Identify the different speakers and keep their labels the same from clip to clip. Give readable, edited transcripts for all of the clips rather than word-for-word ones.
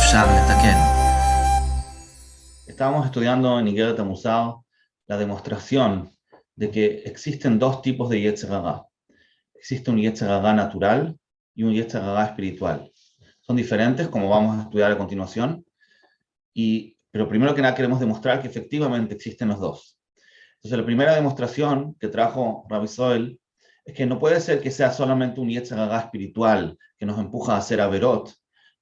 Speaker 1: אפשר לתקן.
Speaker 2: Estábamos estudiando en Igeret HaMusar la demostración de que existen dos tipos de Yetzer Hara. Existe un Yetzer Hara natural y un Yetzer Hara espiritual. Son diferentes, como vamos a estudiar a continuación, pero primero que nada queremos demostrar que efectivamente existen los dos. Entonces la primera demostración que trajo Rabbi Soel es que no puede ser que sea solamente un Yetzer Hara espiritual que nos empuja a hacer averot,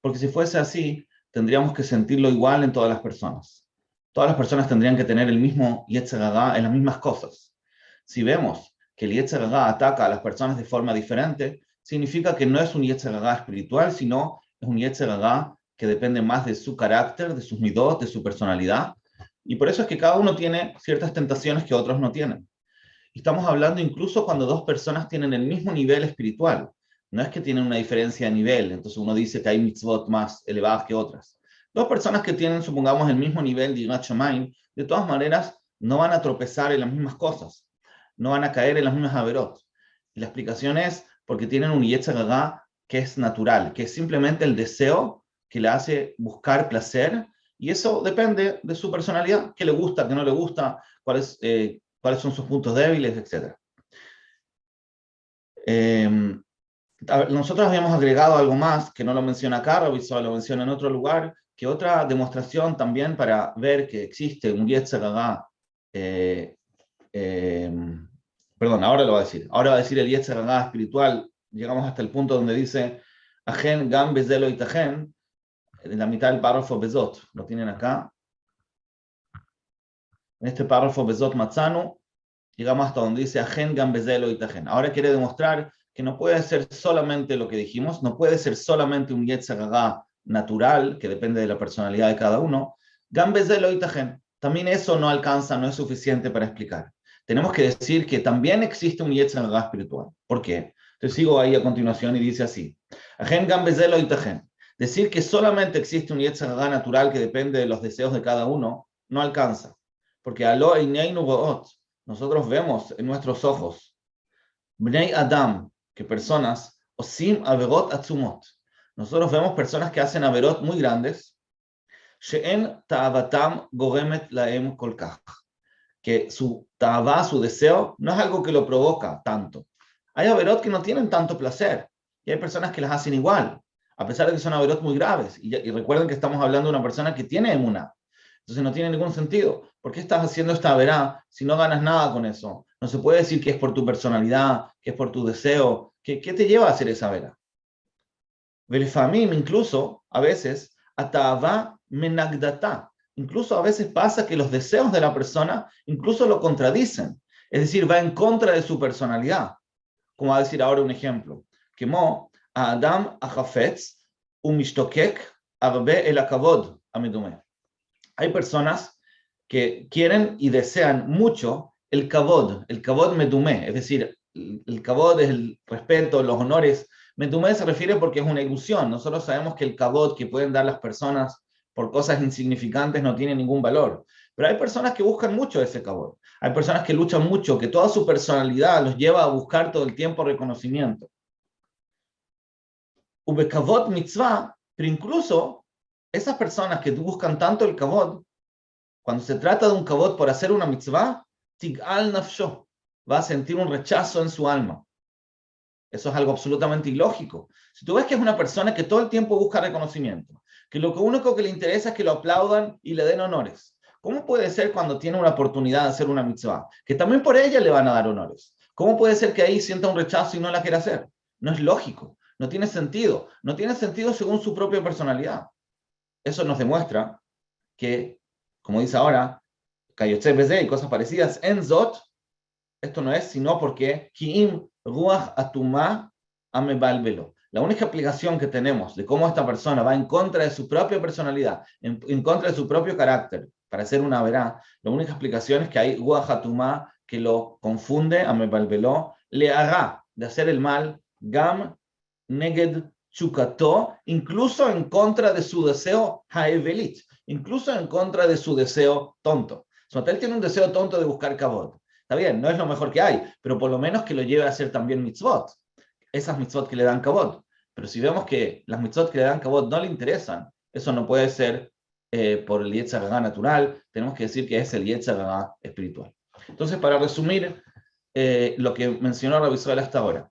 Speaker 2: porque si fuese así, tendríamos que sentirlo igual en todas las personas. Todas las personas tendrían que tener el mismo Yetzer Hara en las mismas cosas. Si vemos que el Yetzer Hara ataca a las personas de forma diferente, significa que no es un Yetzer Hara espiritual, sino es un Yetzer Hara que depende más de su carácter, de sus midot, de su personalidad, y por eso es que cada uno tiene ciertas tentaciones que otros no tienen. Estamos hablando incluso cuando dos personas tienen el mismo nivel espiritual. No es que tienen una diferencia de nivel, entonces uno dice que hay mitzvot más elevadas que otras. Dos personas que tienen, supongamos, el mismo nivel de Yirat Shamayim, de todas maneras, no van a tropezar en las mismas cosas, no van a caer en las mismas averot. Y la explicación es porque tienen un Yetzer Hara que es natural, que es simplemente el deseo que le hace buscar placer, y eso depende de su personalidad, qué le gusta, qué no le gusta, cuáles son sus puntos débiles, etc. Nosotros habíamos agregado algo más que no lo menciona acá, Rabbi Soel lo menciona en otro lugar, que otra demostración también para ver que existe un Yetzer Hara, perdón, ahora lo va a decir. Ahora va a decir el Yetzer Hara espiritual. Llegamos hasta el punto donde dice Ajen gam bezelo itajen, en la mitad del párrafo bezot. Lo tienen acá. En este párrafo bezot matzanu, llegamos hasta donde dice Ajen gam bezelo itajen. Ahora quiere demostrar que no puede ser solamente lo que dijimos, no puede ser solamente un Yetzer Hara natural, que depende de la personalidad de cada uno. Gam bezelo itajen. También eso no alcanza, no es suficiente para explicar. Tenemos que decir que también existe un Yetzer Hara espiritual. ¿Por qué? Entonces sigo ahí a continuación y dice así. Ajen gam bezelo itajen. Decir que solamente existe un Yetzer Hara natural que depende de los deseos de cada uno, no alcanza. Porque alo eineinu ro'ot, nosotros vemos en nuestros ojos, Bnei Adam, que personas, osim averot atzumot. Nosotros vemos personas que hacen averot muy grandes, she'en ta'avatam goremet laem kol kach, que su ta'avá, su deseo, no es algo que lo provoca tanto. Hay averot que no tienen tanto placer, y hay personas que las hacen igual, a pesar de que son averot muy graves. Y recuerden que estamos hablando de una persona que tiene emuná. Entonces no tiene ningún sentido. ¿Por qué estás haciendo esta averá si no ganas nada con eso? No se puede decir que es por tu personalidad, que es por tu deseo. ¿Qué te lleva a hacer esa averá? Velefamim, incluso, a veces, ata'avá menagdatá. Incluso a veces pasa que los deseos de la persona incluso lo contradicen. Es decir, va en contra de su personalidad. Como va a decir ahora un ejemplo. Como a Adam ajafetz umishtokek arbe el akavod amedumeh. Hay personas que quieren y desean mucho el kavod medumé, es decir, el kavod es el respeto, los honores. Medumé se refiere porque es una ilusión. Nosotros sabemos que el kavod que pueden dar las personas por cosas insignificantes no tiene ningún valor. Pero hay personas que buscan mucho ese kavod. Hay personas que luchan mucho, que toda su personalidad los lleva a buscar todo el tiempo reconocimiento. Ube kavod mitzvah, pero incluso esas personas que buscan tanto el kavod, cuando se trata de un kavod por hacer una mitzvah, tig'al nafsho, va a sentir un rechazo en su alma. Eso es algo absolutamente ilógico. Si tú ves que es una persona que todo el tiempo busca reconocimiento, que lo único que le interesa es que lo aplaudan y le den honores, ¿cómo puede ser cuando tiene una oportunidad de hacer una mitzvah, que también por ella le van a dar honores? ¿Cómo puede ser que ahí sienta un rechazo y no la quiera hacer? No es lógico, no tiene sentido. No tiene sentido según su propia personalidad. Eso nos demuestra que, como dice ahora, Kayotze Beze y cosas parecidas, en Zot, esto no es sino porque Ki'im Ruach Atumá Amebalbelo. La única explicación que tenemos de cómo esta persona va en contra de su propia personalidad, en contra de su propio carácter, para hacer una verá, la única explicación es que hay Ruach Atumá que lo confunde, Amebalbelo, le hará de hacer el mal, Gam Neged Chukato, incluso en contra de su deseo haevelit, incluso en contra de su deseo tonto. Él tiene un deseo tonto de buscar kavod. Está bien, no es lo mejor que hay, pero por lo menos que lo lleve a hacer también mitzvot. Esas mitzvot que le dan kavod. Pero si vemos que las mitzvot que le dan kavod no le interesan, Eso no puede ser por el Yetzer Hara natural, tenemos que decir que es el Yetzer Hara espiritual. Entonces, para resumir lo que mencionó Rabbi Israel hasta ahora,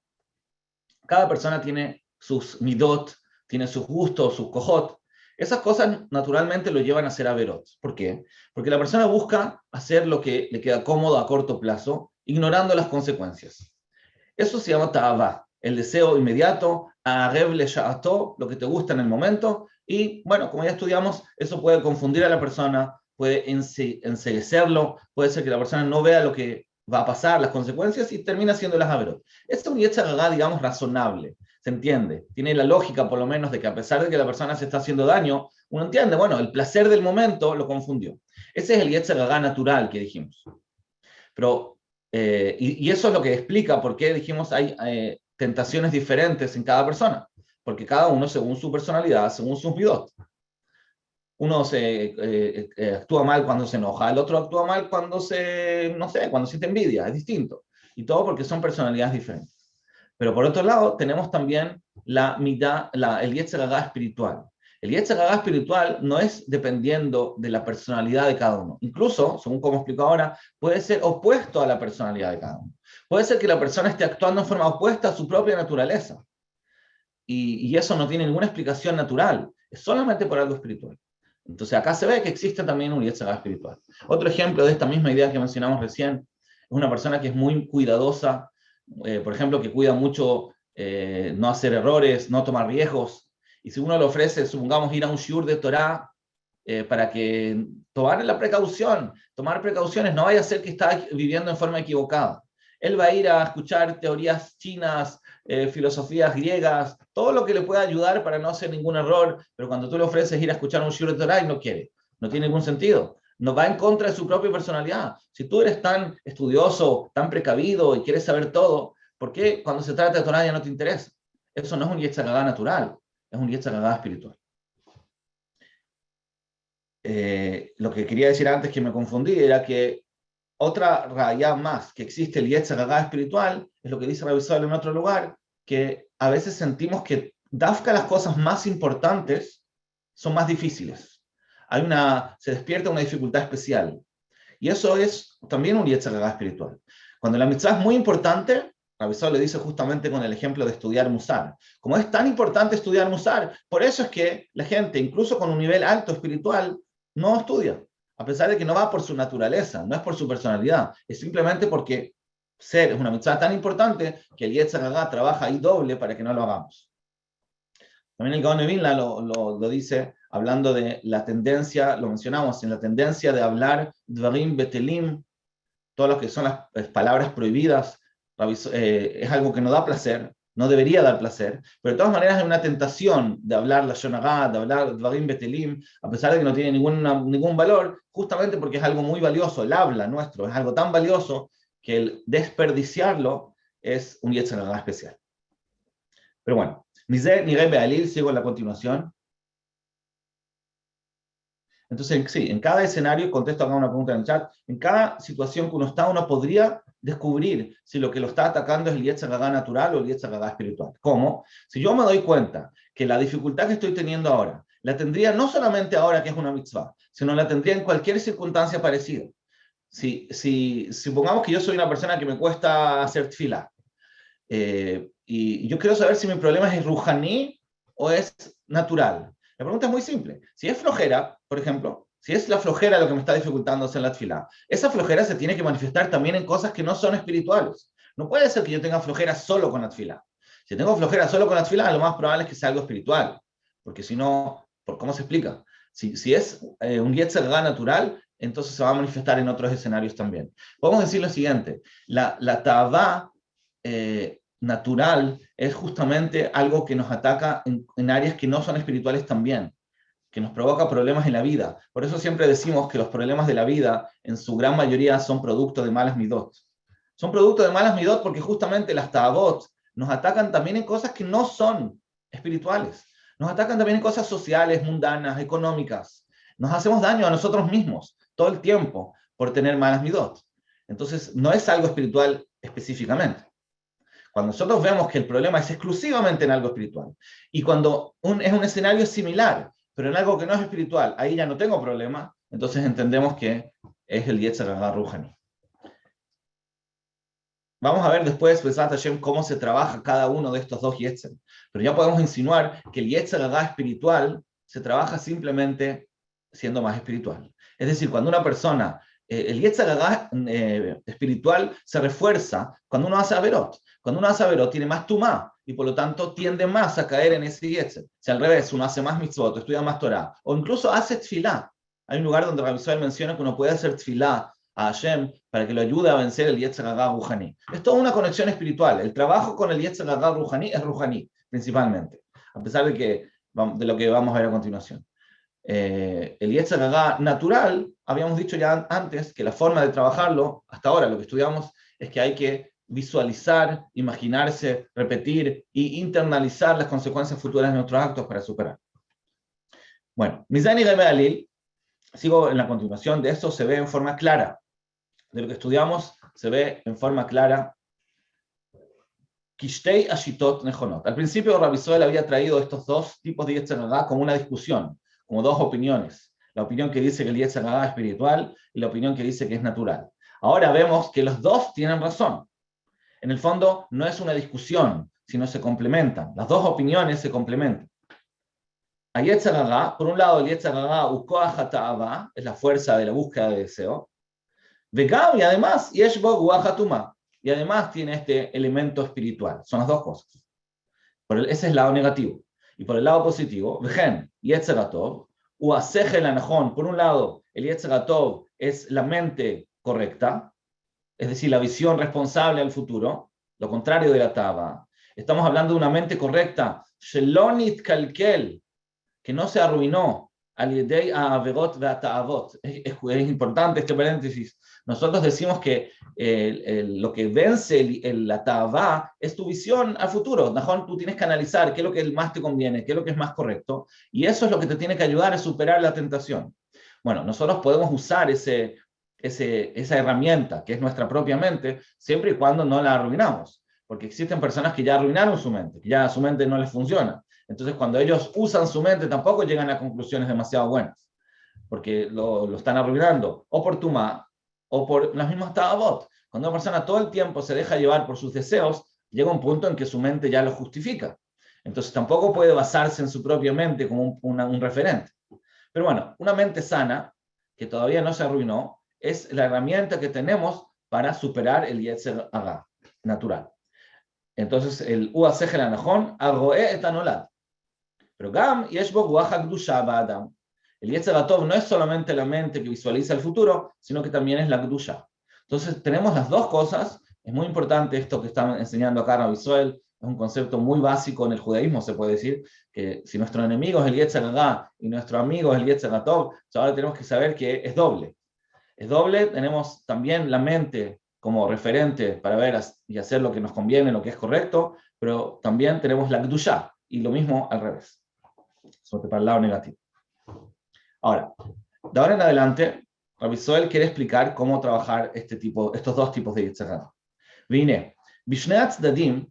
Speaker 2: cada persona tiene sus midot, tiene sus gustos, sus kohot. Esas cosas naturalmente lo llevan a hacer averot. ¿Por qué? Porque la persona busca hacer lo que le queda cómodo a corto plazo, ignorando las consecuencias. Eso se llama ta'avá, el deseo inmediato, a'arev le'sha'ato, lo que te gusta en el momento. Y bueno, como ya estudiamos, eso puede confundir a la persona, puede enceguecerlo, puede ser que la persona no vea lo que va a pasar, las consecuencias, y termina haciendo las averot. Esto es un yetzer hara, digamos, razonable, se entiende. Tiene la lógica, por lo menos, de que a pesar de que la persona se está haciendo daño, uno entiende, bueno, el placer del momento lo confundió. Ese es el yetzer hara natural que dijimos. Pero, y eso es lo que explica por qué dijimos hay tentaciones diferentes en cada persona. Porque cada uno, según su personalidad, según sus midot. Uno actúa mal cuando se enoja, el otro actúa mal cuando cuando siente envidia, es distinto. Y todo porque son personalidades diferentes. Pero por otro lado, tenemos también el Yetzer Hara espiritual. El Yetzer Hara espiritual no es dependiendo de la personalidad de cada uno. Incluso, según como explico ahora, puede ser opuesto a la personalidad de cada uno. Puede ser que la persona esté actuando en forma opuesta a su propia naturaleza. Y eso no tiene ninguna explicación natural. Es solamente por algo espiritual. Entonces acá se ve que existe también un Yetzer Hara espiritual. Otro ejemplo de esta misma idea que mencionamos recién es una persona que es muy cuidadosa, por ejemplo, que cuida mucho no hacer errores, no tomar riesgos. Y si uno le ofrece, supongamos, ir a un shiur de Torah para que tomar precauciones, no vaya a ser que está viviendo en forma equivocada. Él va a ir a escuchar teorías chinas, filosofías griegas, todo lo que le pueda ayudar para no hacer ningún error, pero cuando tú le ofreces ir a escuchar un shiur de Torah y no quiere, no tiene ningún sentido, no va en contra de su propia personalidad. Si tú eres tan estudioso, tan precavido y quieres saber todo, ¿por qué cuando se trata de Torah ya no te interesa? Eso no es un Yetzer Hara natural, es un Yetzer Hara espiritual. Lo que quería decir antes que me confundí era que otra raya más que existe el Yetzer Hara espiritual es lo que dice Rabbi Israel en otro lugar, que a veces sentimos que dafka las cosas más importantes son más difíciles. Se despierta una dificultad especial. Y eso es también un Yetzer Hara espiritual. Cuando la mitzvah es muy importante, Rabbi Israel le dice justamente con el ejemplo de estudiar Musar. Como es tan importante estudiar Musar, por eso es que la gente, incluso con un nivel alto espiritual, no estudia. A pesar de que no va por su naturaleza, no es por su personalidad, es simplemente porque es una mitzvah tan importante que el Yetzer Hara trabaja ahí doble para que no lo hagamos. También el Gaon de Vilna lo dice, hablando de la tendencia, lo mencionamos, en la tendencia de hablar Dvarim Betelim, todo lo que son las palabras prohibidas, es algo que no da placer, no debería dar placer, pero de todas maneras hay una tentación de hablar la Lashon Hara, de hablar Dvarim Betelim, a pesar de que no tiene ningún valor, justamente porque es algo muy valioso, el habla nuestro es algo tan valioso que el desperdiciarlo es un Yetzer Hara especial. Pero bueno, Nireh Be'alil, sigo en la continuación. Entonces, sí, en cada escenario, contesto acá una pregunta en el chat, en cada situación que uno está, uno podría descubrir si lo que lo está atacando es el Yetzer Hara natural o el Yetzer Hara espiritual. ¿Cómo? Si yo me doy cuenta que la dificultad que estoy teniendo ahora, la tendría no solamente ahora que es una mitzvah, sino la tendría en cualquier circunstancia parecida. Si supongamos que yo soy una persona que me cuesta hacer tefilá, y yo quiero saber si mi problema es ruhaní o es natural. La pregunta es muy simple. Si es flojera, por ejemplo, si es la flojera lo que me está dificultando hacer la tefilá, esa flojera se tiene que manifestar también en cosas que no son espirituales. No puede ser que yo tenga flojera solo con la tefilá. Si tengo flojera solo con la tefilá, lo más probable es que sea algo espiritual. Porque si no, ¿cómo se explica? Si es un Yetzer Hara natural, entonces se va a manifestar en otros escenarios también. Podemos decir lo siguiente. La ta'avá natural es justamente algo que nos ataca en áreas que no son espirituales también, que nos provoca problemas en la vida. Por eso siempre decimos que los problemas de la vida, en su gran mayoría, son producto de malas midot. Son producto de malas midot porque justamente las ta'avot nos atacan también en cosas que no son espirituales. Nos atacan también en cosas sociales, mundanas, económicas. Nos hacemos daño a nosotros mismos todo el tiempo por tener malas midot. Entonces, no es algo espiritual específicamente. Cuando nosotros vemos que el problema es exclusivamente en algo espiritual, y cuando es un escenario similar, pero en algo que no es espiritual, ahí ya no tengo problema, entonces entendemos que es el Yetzer Hara Ruhani. Vamos a ver después, Besat Hashem, cómo se trabaja cada uno de estos dos Yetzer. Pero ya podemos insinuar que el Yetzer Hara espiritual se trabaja simplemente siendo más espiritual. Es decir, cuando una persona, el Yetzer Hara espiritual se refuerza cuando uno hace Averot. Cuando uno hace Averot tiene más Tumá y por lo tanto tiende más a caer en ese Yetzer. Si al revés, uno hace más mitzvot, estudia más Torah, o incluso hace Tfilá. Hay un lugar donde Rabbi Israel menciona que uno puede hacer Tfilá a Hashem para que lo ayude a vencer el Yetzer Hara Ruhani. Es toda una conexión espiritual. El trabajo con el Yetzer Hara Ruhani es Ruhani, principalmente, a pesar de lo que vamos a ver a continuación. El Yetzer Hara natural, habíamos dicho ya antes que la forma de trabajarlo, hasta ahora lo que estudiamos, es que hay que visualizar, imaginarse, repetir y internalizar las consecuencias futuras de nuestros actos para superar. Bueno, Mizani Geme Alil, sigo en la continuación de esto, se ve en forma clara. De lo que estudiamos, se ve en forma clara. Kishtei Ashitot Nechonot. Al principio, Rabbi Israel había traído estos dos tipos de Yetzer Hara como una discusión, como dos opiniones. La opinión que dice que el Yetzer Hara es espiritual y la opinión que dice que es natural. Ahora vemos que los dos tienen razón. En el fondo, no es una discusión, sino se complementan. Las dos opiniones se complementan. A Yetzer Hara, por un lado, el Yetzer Hara Ukoach HaTa'ava, es la fuerza de la búsqueda de deseo. Vegam, y además, Yesh Bo Ruach HaTumá, y además tiene este elemento espiritual. Son las dos cosas. Ese es el lado negativo. Y por el lado positivo, Vejen, Yetzer HaTov, Uasechel Anachon. Por un lado, el Yetzer HaTov es la mente correcta, es decir, la visión responsable al futuro, lo contrario de la Tava. Estamos hablando de una mente correcta, Shelonit Kalkel, que no se arruinó. Es importante este paréntesis. Nosotros decimos que lo que vence la ta'avá es tu visión al futuro. Tú tienes que analizar qué es lo que más te conviene, qué es lo que es más correcto, y eso es lo que te tiene que ayudar a superar la tentación. Bueno, nosotros podemos usar esa herramienta, que es nuestra propia mente, siempre y cuando no la arruinamos, porque existen personas que ya arruinaron su mente, que ya su mente no les funciona. Entonces, cuando ellos usan su mente, tampoco llegan a conclusiones demasiado buenas, porque lo están arruinando, o por Tumá, o por las mismas Ta'avot. Cuando una persona todo el tiempo se deja llevar por sus deseos, llega un punto en que su mente ya lo justifica. Entonces, tampoco puede basarse en su propia mente como un referente. Pero bueno, una mente sana, que todavía no se arruinó, es la herramienta que tenemos para superar el Yetzer Hara natural. Entonces, el Uasechel Anachon, Arroe et Anolad. Pero Gam Yesh Bo Ruach HaKdusha Ba'adam. El Yetzer HaTov no es solamente la mente que visualiza el futuro, sino que también es la Kdusha. Entonces tenemos las dos cosas. Es muy importante esto que están enseñando acá Rabbi Israel. Es un concepto muy básico en el judaísmo, se puede decir, que si nuestro enemigo es el Yetzer Hara y nuestro amigo es el Yetzer HaTov, ahora tenemos que saber que es doble. Es doble, tenemos también la mente como referente para ver y hacer lo que nos conviene, lo que es correcto, pero también tenemos la Kdusha, y lo mismo al revés. Sobre para el lado negativo. Ahora, de ahora en adelante, Rabbi Israel quiere explicar cómo trabajar estos dos tipos de Yetzer Hara. Vine, Bishnei Tzdadim,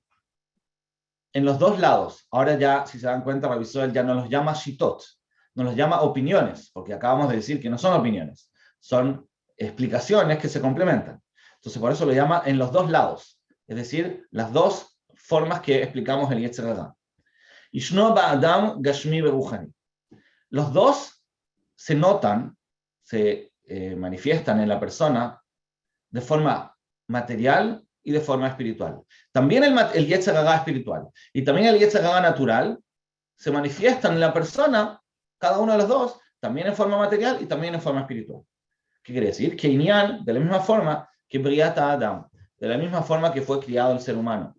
Speaker 2: en los dos lados, ahora ya, si se dan cuenta, Rabbi Israel ya no los llama shitot, no los llama opiniones, porque acabamos de decir que no son opiniones, son explicaciones que se complementan. Entonces, por eso lo llama en los dos lados, es decir, las dos formas que explicamos el Yetzer Hara. Yishno ba'adam gashmi beruchani. Los dos se notan, se manifiestan en la persona de forma material y de forma espiritual. También el Yetzer Hara espiritual y también el Yetzer Hara natural se manifiestan en la persona, cada uno de los dos, también en forma material y también en forma espiritual. ¿Qué quiere decir? Que Inyan, de la misma forma que Briat Adam, de la misma forma que fue criado el ser humano.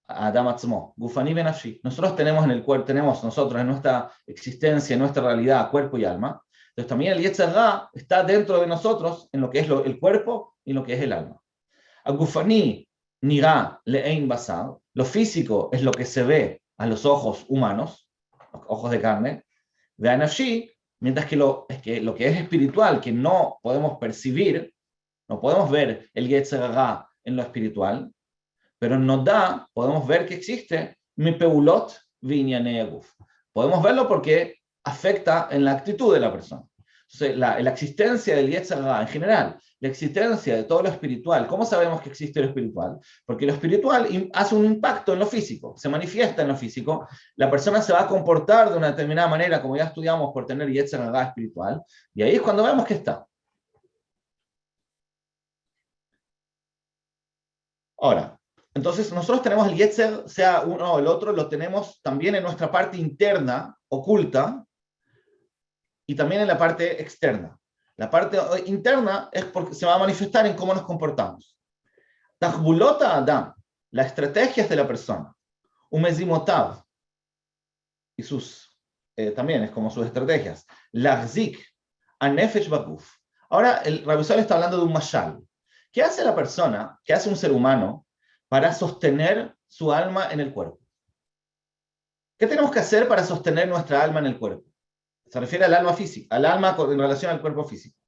Speaker 2: Adam Atzmo, Gufani Benafshi. Nosotros tenemos en el cuerpo, nosotros en nuestra existencia, en nuestra realidad, cuerpo y alma. Entonces también el Yetzer Hara está dentro de nosotros en lo que es el cuerpo y lo que es el alma. Gufani Nira Le'ein Basar. Lo físico es lo que se ve a los ojos humanos, los ojos de carne. Benafshi, mientras que lo que es espiritual, que no podemos percibir, no podemos ver el Yetzer Hara en lo espiritual, pero nos podemos ver que existe mi peulot viñanei aguf. Podemos verlo porque afecta en la actitud de la persona. Entonces, la existencia del Yetzer Hara en general, la existencia de todo lo espiritual, ¿cómo sabemos que existe lo espiritual? Porque lo espiritual hace un impacto en lo físico, se manifiesta en lo físico, la persona se va a comportar de una determinada manera, como ya estudiamos, por tener Yetzer Hara espiritual, y ahí es cuando vemos que está. Ahora, entonces nosotros tenemos el Yetzer, sea uno o el otro, lo tenemos también en nuestra parte interna, oculta, y también en la parte externa. La parte interna es porque se va a manifestar en cómo nos comportamos. Tahbulota Adam, las estrategias de la persona. Umezimotav, y sus, también es como sus estrategias. Lachzik, anefesh baguf. Ahora, el Rabbi está hablando de un mashal. ¿Qué hace la persona, qué hace un ser humano para sostener su alma en el cuerpo? ¿Qué tenemos que hacer para sostener nuestra alma en el cuerpo? Se refiere al alma física, al alma en relación al cuerpo físico.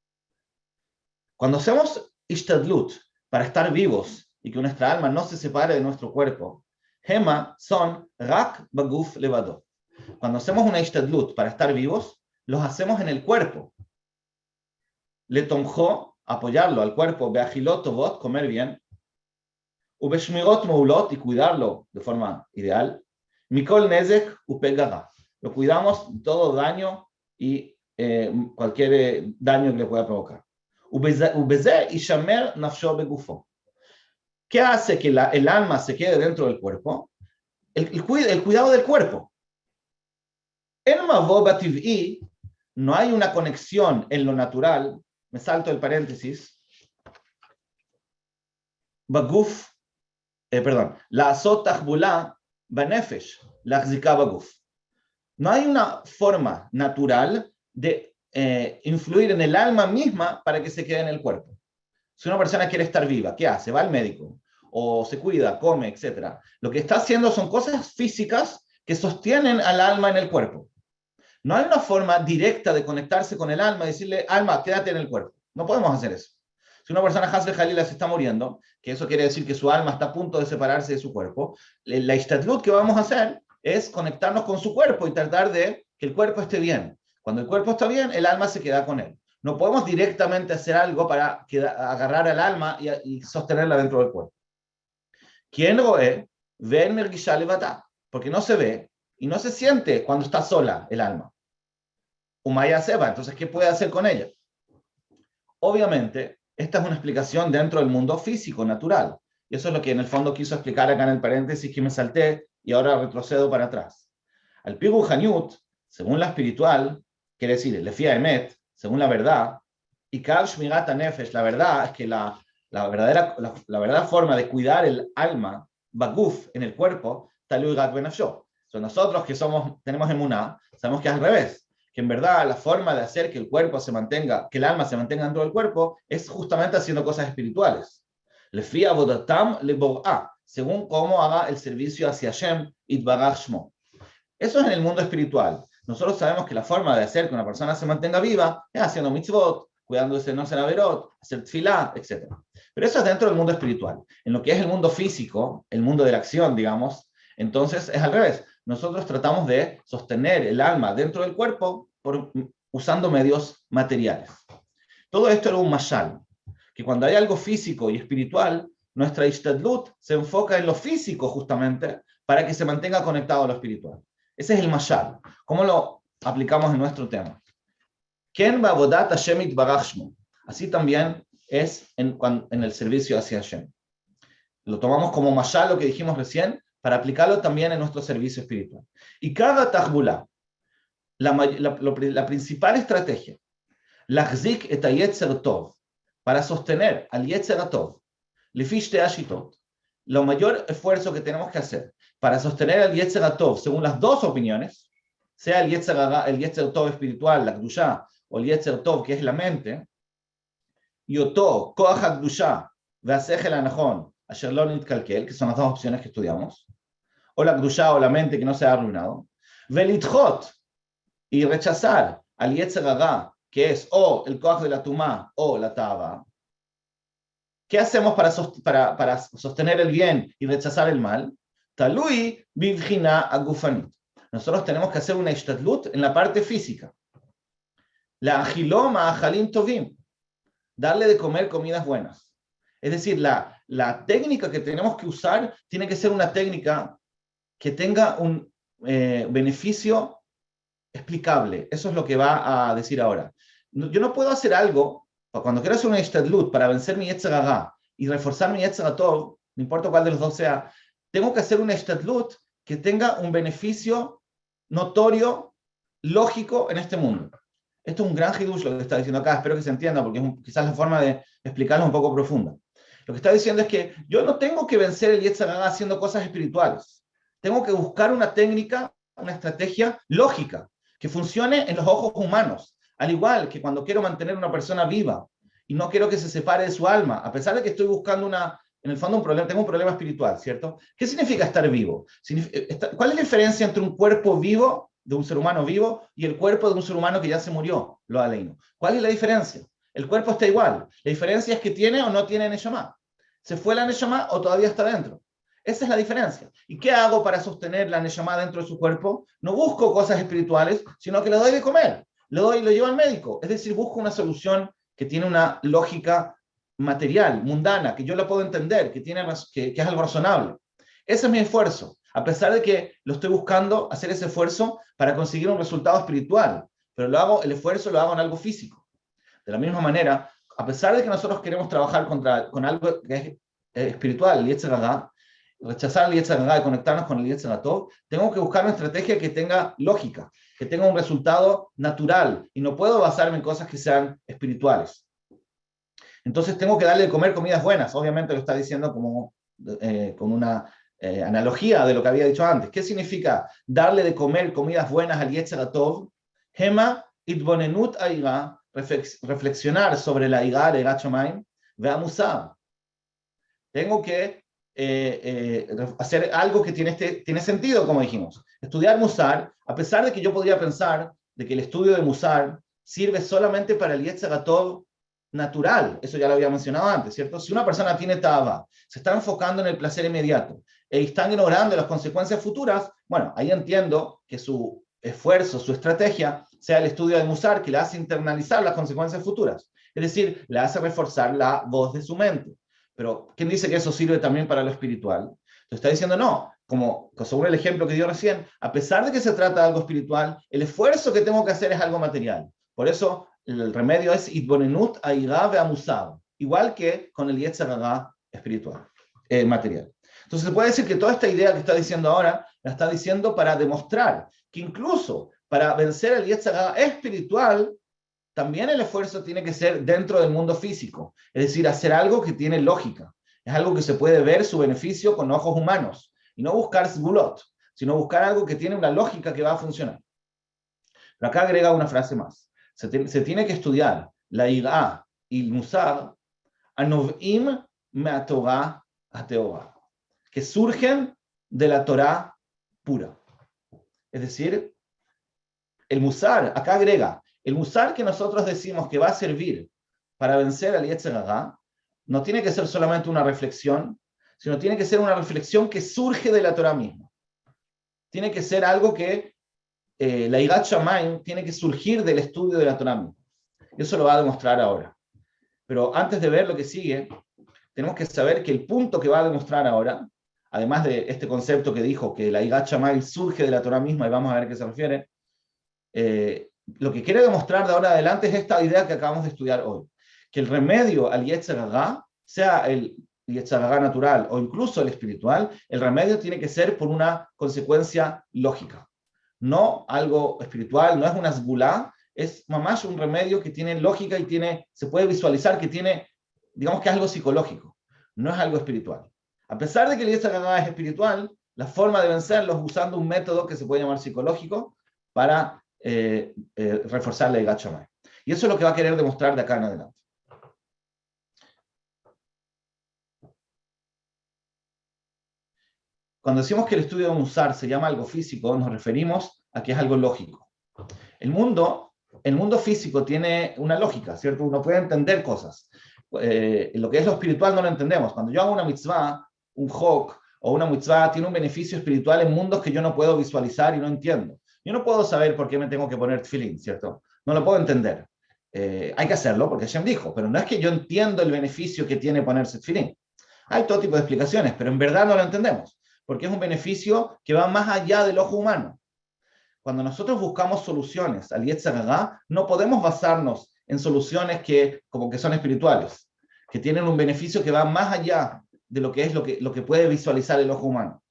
Speaker 2: Cuando hacemos ishtadlut para estar vivos y que nuestra alma no se separe de nuestro cuerpo, Hema son rak baguf levado. Cuando hacemos una ishtadlut para estar vivos, los hacemos en el cuerpo. Le tomjó, apoyarlo al cuerpo, beachilot tovot, comer bien, ubeshmirot moulot, y cuidarlo de forma ideal, mikol nezek upegara. Lo cuidamos de todo daño y cualquier daño que le pueda provocar. ¿Qué hace que el alma se quede dentro del cuerpo? El cuidado del cuerpo. En Mavoba TV no hay una conexión en lo natural. Me salto el paréntesis. Baguf, la sotachbula banefesh, la xika baguf. No hay una forma natural de influir en el alma misma para que se quede en el cuerpo. Si una persona quiere estar viva, ¿qué hace? Va al médico, o se cuida, come, etc. Lo que está haciendo son cosas físicas que sostienen al alma en el cuerpo. No hay una forma directa de conectarse con el alma y decirle, alma, quédate en el cuerpo. No podemos hacer eso. Si una persona Hasbe Jalila se está muriendo, que eso quiere decir que su alma está a punto de separarse de su cuerpo, la ishtadlut que vamos a hacer es conectarnos con su cuerpo y tratar de que el cuerpo esté bien. Cuando el cuerpo está bien, el alma se queda con él. No podemos directamente hacer algo para agarrar al alma y sostenerla dentro del cuerpo. ¿Quién lo ve? Ve el mergisha levata, porque no se ve y no se siente cuando está sola el alma. Umaya seba, entonces, ¿qué puede hacer con ella? Obviamente, esta es una explicación dentro del mundo físico, natural. Y eso es lo que en el fondo quiso explicar acá en el paréntesis que me salté y ahora retrocedo para atrás. Al Pigu Hanyut, según la espiritual, quiere decir, Lefia Emet, según la verdad, y Kav Shmirat Nefesh, la verdad es que la verdadera forma de cuidar el alma, Baguf, en el cuerpo, Talui Gat Benafsho. Nosotros que tenemos emuná, sabemos que es al revés, que en verdad la forma de hacer que el cuerpo se mantenga, que el alma se mantenga dentro del cuerpo, es justamente haciendo cosas espirituales. Lefia Avodatam Lebor'a, según cómo haga el servicio hacia Hashem, Itbarach Shmo. Eso es en el mundo espiritual. Nosotros sabemos que la forma de hacer que una persona se mantenga viva es haciendo mitzvot, cuidándose de no ser averot, hacer tfilá, etc. Pero eso es dentro del mundo espiritual. En lo que es el mundo físico, el mundo de la acción, digamos, entonces es al revés. Nosotros tratamos de sostener el alma dentro del cuerpo usando medios materiales. Todo esto era un mashal, que cuando hay algo físico y espiritual, nuestra ishtadlut se enfoca en lo físico justamente para que se mantenga conectado a lo espiritual. Ese es el mashal. ¿Cómo lo aplicamos en nuestro tema? Ken ba'avodat Hashem itbarach shmo. Así también es en el servicio hacia Hashem. Lo tomamos como mashal, lo que dijimos recién, para aplicarlo también en nuestro servicio espiritual. Y cada tahbula, la principal estrategia, lachzik et hayetzer tov, para sostener al yetzer tov, lefish teashitot, lo mayor esfuerzo que tenemos que hacer para sostener al yetzer tov, según las dos opiniones, sea el yetzer tov espiritual, la kedusha, o el yetzer tov, que es la mente, yoto, koach ha-kedusha, ve'asechel ha-nachon, asher lo nitkalkel, que son las dos opciones que estudiamos, o la kedusha o la mente que no se ha arruinado, ve'litchot, y rechazar al yetzer hara, que es o el koach de la tumá o la tava. ¿Qué hacemos para sostener el bien y rechazar el mal? Talui bivchina agufanit. nosotros tenemos que hacer una ishtadlut en la parte física. La agiloma ajalim tovim, darle de comer comidas buenas. Es decir, la técnica que tenemos que usar tiene que ser una técnica que tenga un beneficio explicable. Eso es lo que va a decir ahora. Yo no puedo hacer algo, cuando quiero hacer una ishtadlut para vencer mi yetzer hara y reforzar mi yetzer hatov, no importa cuál de los dos sea, tengo que hacer una ishtadlut que tenga un beneficio notorio, lógico en este mundo. Esto es un gran hidush lo que está diciendo acá, espero que se entienda, porque es quizás la forma de explicarlo un poco profunda. Lo que está diciendo es que yo no tengo que vencer el yetzer hara haciendo cosas espirituales. Tengo que buscar una técnica, una estrategia lógica, que funcione en los ojos humanos. Al igual que cuando quiero mantener una persona viva y no quiero que se separe de su alma, a pesar de que estoy buscando en el fondo tengo un problema espiritual, ¿cierto? ¿Qué significa estar vivo? ¿Cuál es la diferencia entre un cuerpo vivo, de un ser humano vivo, y el cuerpo de un ser humano que ya se murió, lo aleino? ¿Cuál es la diferencia? El cuerpo está igual. La diferencia es que tiene o no tiene neshama. ¿Se fue la neshama o todavía está dentro? Esa es la diferencia. ¿Y qué hago para sostener la neshama dentro de su cuerpo? No busco cosas espirituales, sino que le doy de comer. Lo llevo al médico. Es decir, busco una solución que tiene una lógica material, mundana, que yo la puedo entender, que es algo razonable. Ese es mi esfuerzo, a pesar de que lo estoy buscando hacer ese esfuerzo para conseguir un resultado espiritual, pero el esfuerzo lo hago en algo físico. De la misma manera, a pesar de que nosotros queremos trabajar con algo que es espiritual, el yetzer hara, rechazar el yetzer hara y conectarnos con el yetzer hatov, tengo que buscar una estrategia que tenga lógica, que tenga un resultado natural, y no puedo basarme en cosas que sean espirituales. Entonces tengo que darle de comer comidas buenas. Obviamente lo está diciendo con una analogía de lo que había dicho antes. ¿Qué significa darle de comer comidas buenas al yetzer hatov? Hema itbonenut ha'ira, reflexionar sobre la ira de Yirat Shamayim, ve'amusar. Tengo que hacer algo que tiene sentido, como dijimos. Estudiar Musar, a pesar de que yo podría pensar de que el estudio de Musar sirve solamente para el yetzer hatov natural, eso ya lo había mencionado antes, ¿cierto? Si una persona tiene tava, se está enfocando en el placer inmediato y están ignorando las consecuencias futuras, bueno, ahí entiendo que su esfuerzo, su estrategia, sea el estudio de Musar, que le hace internalizar las consecuencias futuras, es decir, le hace reforzar la voz de su mente. Pero, ¿quién dice que eso sirve también para lo espiritual? Entonces está diciendo, no, como según el ejemplo que dio recién, a pesar de que se trata de algo espiritual, el esfuerzo que tengo que hacer es algo material. Por eso, el remedio es itbonenut ha'ira ve'amusar, igual que con el yetzer hara espiritual, material. Entonces se puede decir que toda esta idea que está diciendo ahora, la está diciendo para demostrar que incluso para vencer el yetzer hara espiritual, también el esfuerzo tiene que ser dentro del mundo físico, es decir, hacer algo que tiene lógica, es algo que se puede ver su beneficio con ojos humanos, y no buscar sgulot, sino buscar algo que tiene una lógica que va a funcionar. Pero acá agrega una frase más. Se tiene que estudiar la ira y el musar anovim me'atorah hateorah, que surgen de la Torah pura. Es decir, el musar, acá agrega, el musar que nosotros decimos que va a servir para vencer al yetzer hara, no tiene que ser solamente una reflexión, sino tiene que ser una reflexión que surge de la Torah misma. Tiene que ser algo que la Yirat Shamayim tiene que surgir del estudio de la Torah misma. Y eso lo va a demostrar ahora. Pero antes de ver lo que sigue, tenemos que saber que el punto que va a demostrar ahora, además de este concepto que dijo que la Yirat Shamayim surge de la Torah misma, y vamos a ver a qué se refiere, lo que quiere demostrar de ahora adelante es esta idea que acabamos de estudiar hoy, que el remedio al yetzer hara, sea el yetzer hara natural o incluso el espiritual, el remedio tiene que ser por una consecuencia lógica. No algo espiritual, no es una sgulá, es más un remedio que tiene lógica y se puede visualizar que tiene, digamos que es algo psicológico, no es algo espiritual. A pesar de que el yetzer hara es espiritual, la forma de vencerlo es usando un método que se puede llamar psicológico para reforzar la Yirat Shamayim. Y eso es lo que va a querer demostrar de acá en adelante. Cuando decimos que el estudio de Musar se llama algo físico, nos referimos a que es algo lógico. El mundo físico tiene una lógica, ¿cierto? Uno puede entender cosas. Lo que es lo espiritual no lo entendemos. Cuando yo hago una mitzvah, un hok, o una mitzvah tiene un beneficio espiritual en mundos que yo no puedo visualizar y no entiendo. Yo no puedo saber por qué me tengo que poner tefilín, ¿cierto? No lo puedo entender. Hay que hacerlo porque Hashem dijo, pero no es que yo entiendo el beneficio que tiene ponerse tefilín. Hay todo tipo de explicaciones, pero en verdad no lo entendemos, porque es un beneficio que va más allá del ojo humano. Cuando nosotros buscamos soluciones al Yetzer Hara, no podemos basarnos en soluciones que como que son espirituales, que tienen un beneficio que va más allá de lo que es lo que puede visualizar el ojo humano.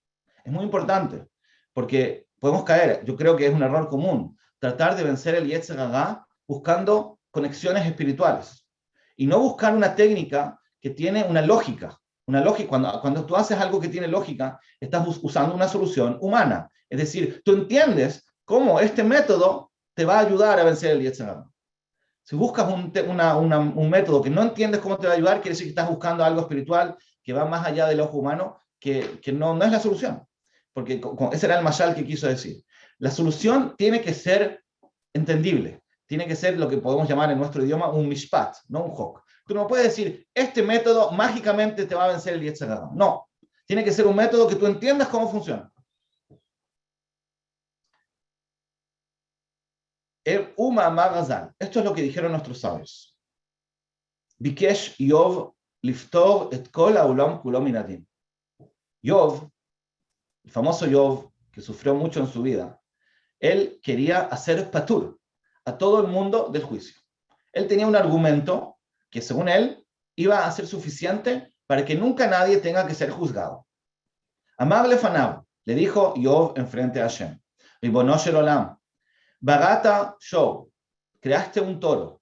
Speaker 2: Es muy importante, porque podemos caer, yo creo que es un error común, tratar de vencer el Yetzer Hara buscando conexiones espirituales y no buscar una técnica que tiene una lógica. Cuando tú haces algo que tiene lógica, estás usando una solución humana. Es decir, tú entiendes cómo este método te va a ayudar a vencer el Yetzer Hara. Si buscas un método que no entiendes cómo te va a ayudar, quiere decir que estás buscando algo espiritual que va más allá del ojo humano, que no es la solución. Porque ese era el mashal que quiso decir. La solución tiene que ser entendible. Tiene que ser lo que podemos llamar en nuestro idioma un mishpat, no un hok. Tú no puedes decir, este método mágicamente te va a vencer el Yetzer Hara. No. Tiene que ser un método que tú entiendas cómo funciona. Esto es lo que dijeron nuestros sabios. Bikesh Yov liftor et kol ha'olam kulo min adin. Yov, el famoso Yov, que sufrió mucho en su vida, él quería hacer patur a todo el mundo del juicio. Él tenía un argumento que, según él, iba a ser suficiente para que nunca nadie tenga que ser juzgado. Amar lefanav, le dijo Yov enfrente a Hashem, Ribono shel olam, Barata Show, creaste un toro,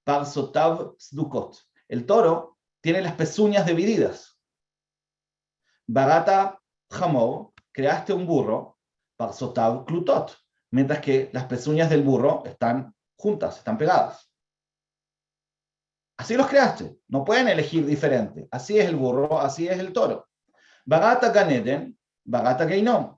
Speaker 2: Parsotav Sdukot. El toro tiene las pezuñas divididas. Barata Hamor, creaste un burro, Parsotav Klutot, mientras que las pezuñas del burro están juntas, están pegadas. Así los creaste, no pueden elegir diferente. Así es el burro, así es el toro. Barata Ganeden, Barata Geinom,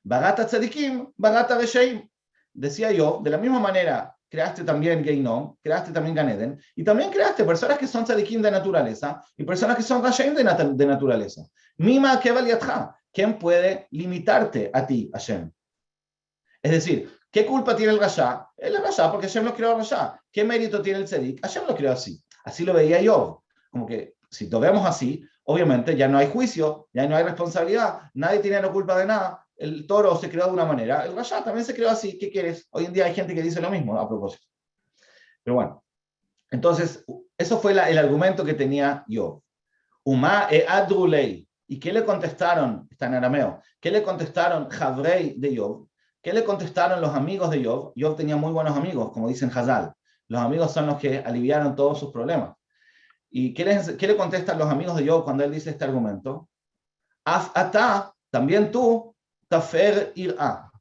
Speaker 2: Barata Tzadikim, Barata Reshaim. Decía yo, de la misma manera, creaste también Geinom, creaste también Ganeden, y también creaste personas que son tzadikim de naturaleza y personas que son Rashaim de naturaleza. Mima keval yadcha, ¿quién puede limitarte a ti, Hashem? Es decir, ¿qué culpa tiene el Rasha? El Rasha, porque Hashem lo creó Rasha. ¿Qué mérito tiene el tzadik? Hashem lo creó así. Así lo veía yo. Como que si lo vemos así, obviamente ya no hay juicio, ya no hay responsabilidad, nadie tiene la culpa de nada. El toro se creó de una manera, el Rasha también se creó así. ¿Qué quieres? Hoy en día hay gente que dice lo mismo a propósito. Pero bueno, entonces, eso fue el argumento que tenía yo. Uma e adrulei. ¿Y qué le contestaron? Está en arameo. ¿Qué le contestaron Javrei de Yov? ¿Qué le contestaron los amigos de Yov? Yov tenía muy buenos amigos, como dicen Hazal. Los amigos son los que aliviaron todos sus problemas. ¿Y qué le contestan los amigos de Yov cuando él dice este argumento? Af ata, también tú, tafer ir'a.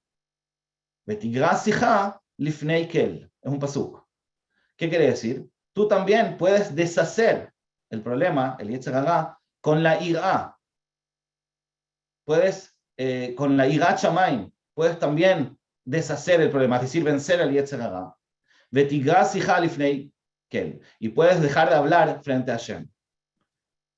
Speaker 2: Vetigra sija lifnei kel. Es un pasuk. ¿Qué quiere decir? Tú también puedes deshacer el problema, el Yetzer Hara, con la ir'a. Puedes, con la ir'a shamayim, puedes también deshacer el problema, es decir, vencer al Yetzer Hara. Vetigra sija lifnei kel. Y puedes dejar de hablar frente a Hashem.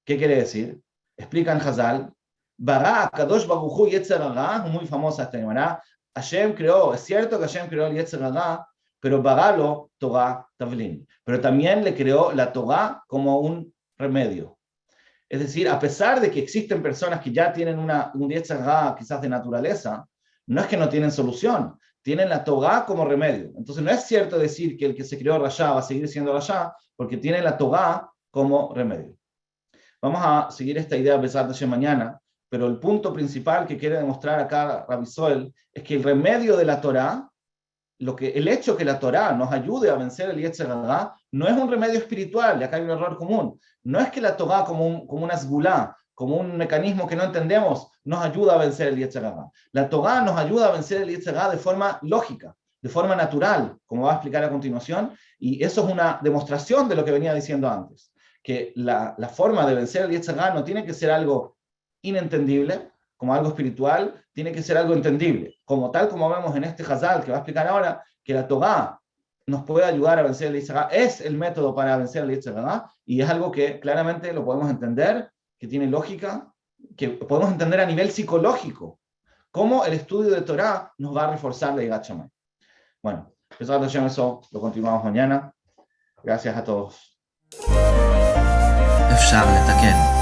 Speaker 2: ¿Qué quiere decir? Explican Hazal. Bara Kadosh Baruch Hu Yetzer Hara, muy famosa esta Gemara. Hashem creó, es cierto que Hashem creó el Yetzer Hara, pero Baralo Torah Tavlin. Pero también le creó la Torah como un remedio. Es decir, a pesar de que existen personas que ya tienen un Yetzer Hara quizás de naturaleza, no es que no tienen solución, tienen la Torah como remedio. Entonces no es cierto decir que el que se creó Rasha va a seguir siendo Rasha, porque tiene la Torah como remedio. Vamos a seguir esta idea a pesar de mañana, pero el punto principal que quiere demostrar acá Rabbi Soel es que el remedio de la Torah, el hecho que la Torah nos ayude a vencer el Yetzer Hara, no es un remedio espiritual, y acá hay un error común. No es que la Torah como una sgulá, como un mecanismo que no entendemos, nos ayuda a vencer el Yetzer Hara. La Torah nos ayuda a vencer el Yetzer Hara de forma lógica, de forma natural, como va a explicar a continuación, y eso es una demostración de lo que venía diciendo antes, que la forma de vencer el Yetzer Hara no tiene que ser algo inentendible, como algo espiritual, tiene que ser algo entendible. Tal como vemos en este Hazal, que va a explicar ahora, que la Torah nos puede ayudar a vencer el Yetzer Hara, es el método para vencer el Yetzer Hara, y es algo que claramente lo podemos entender, que tiene lógica, que podemos entender a nivel psicológico, cómo el estudio de Torah nos va a reforzar la Yirat Shamayim. Bueno, eso lo continuamos mañana. Gracias a todos.
Speaker 1: אפשר לתקן.